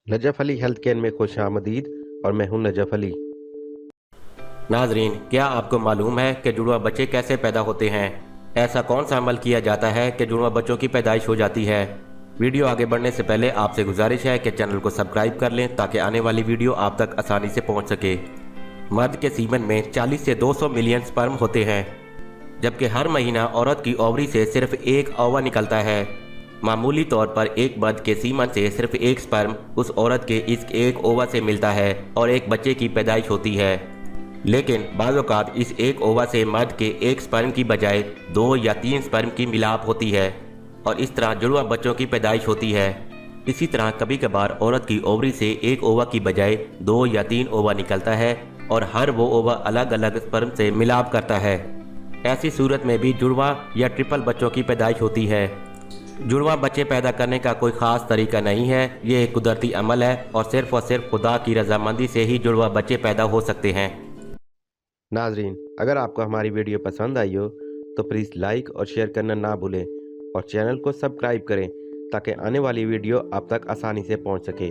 Najaf Ali health care में खुश आमदीद और मैं हूं नजफ अली। नाजरीन, क्या आपको मालूम है कि जुड़वा बच्चे कैसे पैदा होते हैं? ऐसा कौन सा अमल किया जाता है कि जुड़वा बच्चों की पैदाइश हो जाती है? वीडियो आगे बढ़ने से पहले आपसे गुजारिश है कि चैनल को सब्सक्राइब कर लें ताकि आने वाली वीडियो आप तक आसानी से पहुंच सके। मर्द के सीमन में 40 से 200 मिलियन स्पर्म होते हैं, जबकि हर महीना औरत की ओवरी से सिर्फ एक ओवा निकलता है। मामूली तौर पर एक मर्द के सीमन से सिर्फ एक स्पर्म उस औरत के इस एक ओवा से मिलता है और एक बच्चे की पैदाइश होती है। लेकिन बाज़ औक़ात इस एक ओवा से मर्द के एक स्पर्म की बजाय 2 या 3 स्पर्म की मिलाप होती है और इस तरह जुड़वा बच्चों की पैदाइश होती है। इसी तरह कभी कभार औरत की ओवरी से एक ओवा की बजाय 2 या 3 ओवा निकलता है और हर वो ओवा अलग अलग स्पर्म से मिलाप करता है। ऐसी सूरत में भी जुड़वा या ट्रिपल बच्चों की पैदाइश होती है। जुड़वा बच्चे पैदा करने का कोई ख़ास तरीका नहीं है, ये एक कुदरती अमल है और सिर्फ खुदा की रजामंदी से ही जुड़वा बच्चे पैदा हो सकते हैं। नाजरीन, अगर आपको हमारी वीडियो पसंद आई हो तो प्लीज़ लाइक और शेयर करना ना भूलें और चैनल को सब्सक्राइब करें ताकि आने वाली वीडियो आप तक आसानी से पहुंच सके।